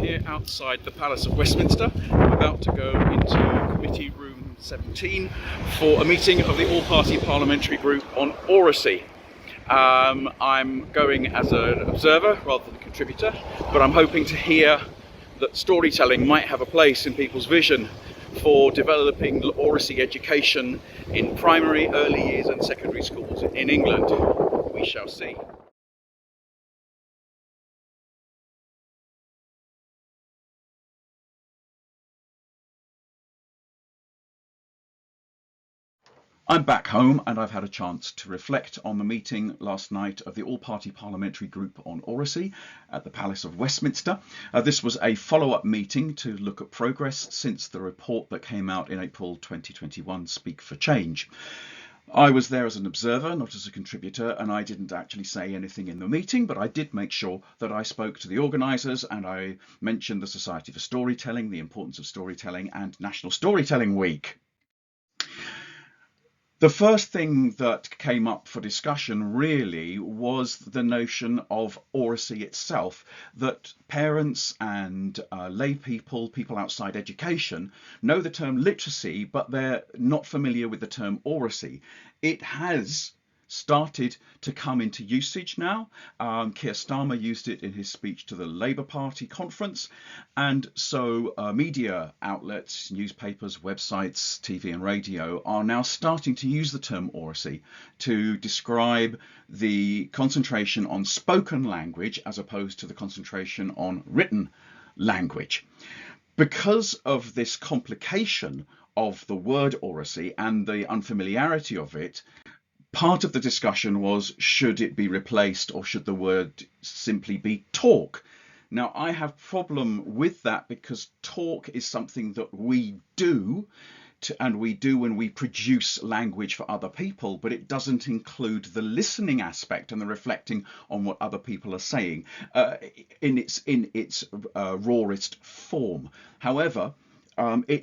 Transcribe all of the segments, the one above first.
here outside the Palace of Westminster. I'm about to go into Committee Room 17 for a meeting of the All Party Parliamentary Group on Oracy. I'm going as an observer rather than a contributor, but I'm hoping to hear that storytelling might have a place in people's vision for developing Oracy education in primary, early years and secondary schools in England. We shall see. I'm back home and I've had a chance to reflect on the meeting last night of the All Party Parliamentary Group on Oracy at the Palace of Westminster. This was a follow-up meeting to look at progress since the report that came out in April 2021, Speak for Change. I was there as an observer, not as a contributor, and I didn't actually say anything in the meeting, but I did make sure that I spoke to the organisers and I mentioned the Society for Storytelling, the importance of storytelling, and National Storytelling Week. The first thing that came up for discussion really was the notion of Oracy itself, that parents and lay people outside education know the term literacy, but they're not familiar with the term Oracy. It has started to come into usage now. Keir Starmer used it in his speech to the Labour Party conference, and so media outlets, newspapers, websites, TV and radio are now starting to use the term Oracy to describe the concentration on spoken language as opposed to the concentration on written language. Because of this complication of the word Oracy and the unfamiliarity of it, part of the discussion was, should it be replaced or should the word simply be talk? Now, I have a problem with that because talk is something that we do, and we do when we produce language for other people, but it doesn't include the listening aspect and the reflecting on what other people are saying in its rawest form. However,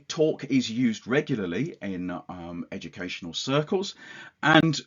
talk is used regularly in educational circles, and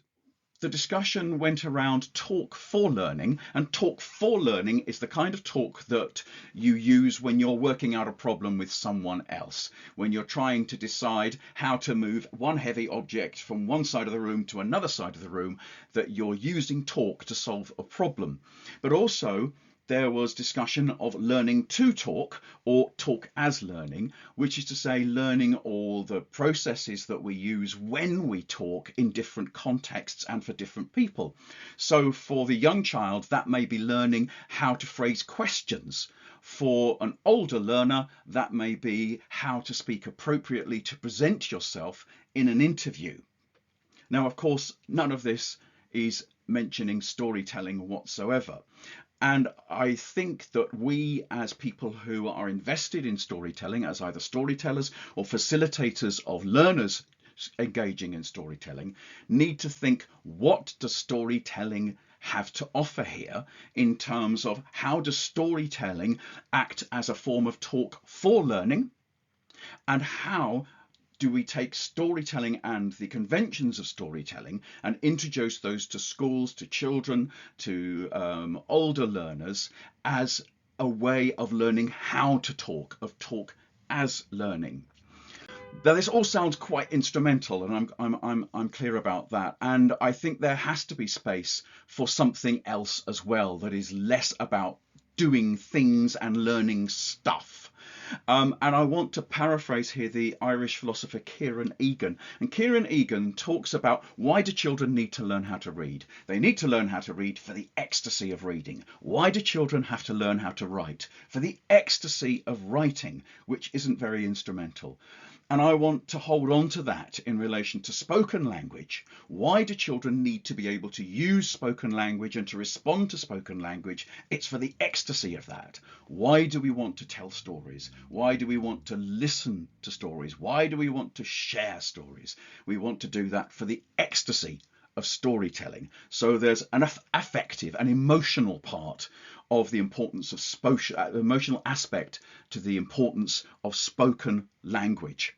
the discussion went around talk for learning, and talk for learning is the kind of talk that you use when you're working out a problem with someone else, when you're trying to decide how to move one heavy object from one side of the room to another side of the room, that you're using talk to solve a problem. But also, there was discussion of learning to talk, or talk as learning, which is to say learning all the processes that we use when we talk in different contexts and for different people. So for the young child, that may be learning how to phrase questions. For an older learner, that may be how to speak appropriately to present yourself in an interview. Now, of course, none of this is mentioning storytelling whatsoever. And I think that we, as people who are invested in storytelling, as either storytellers or facilitators of learners engaging in storytelling, need to think, what does storytelling have to offer here in terms of how does storytelling act as a form of talk for learning, and how do we take storytelling and the conventions of storytelling and introduce those to schools, to children, to older learners as a way of learning how to talk, of talk as learning. Now, this all sounds quite instrumental, and I'm clear about that. And I think there has to be space for something else as well that is less about doing things and learning stuff. And I want to paraphrase here the Irish philosopher Kieran Egan. And Kieran Egan talks about, why do children need to learn how to read? They need to learn how to read for the ecstasy of reading. Why do children have to learn how to write? For the ecstasy of writing, which isn't very instrumental. And I want to hold on to that in relation to spoken language. Why do children need to be able to use spoken language and to respond to spoken language? It's for the ecstasy of that. Why do we want to tell stories? Why do we want to listen to stories? Why do we want to share stories? We want to do that for the ecstasy of storytelling. So there's an affective and emotional part of the importance of emotional aspect to the importance of spoken language.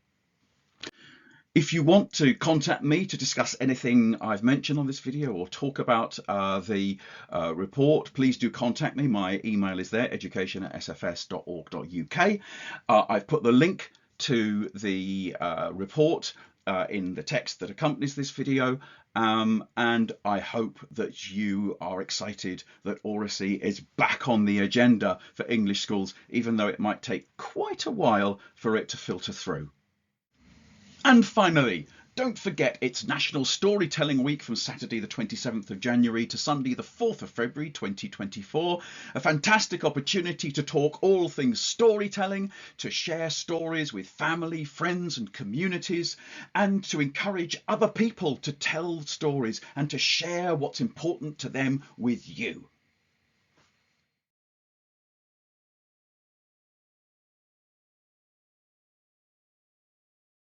If you want to contact me to discuss anything I've mentioned on this video or talk about the report, please do contact me. My email is there, education@sfs.org.uk. I've put the link to the report in the text that accompanies this video, and I hope that you are excited that Oracy is back on the agenda for English schools, even though it might take quite a while for it to filter through. And finally, don't forget it's National Storytelling Week from Saturday the 27th of January to Sunday the 4th of February 2024. A fantastic opportunity to talk all things storytelling, to share stories with family, friends and communities, and to encourage other people to tell stories and to share what's important to them with you.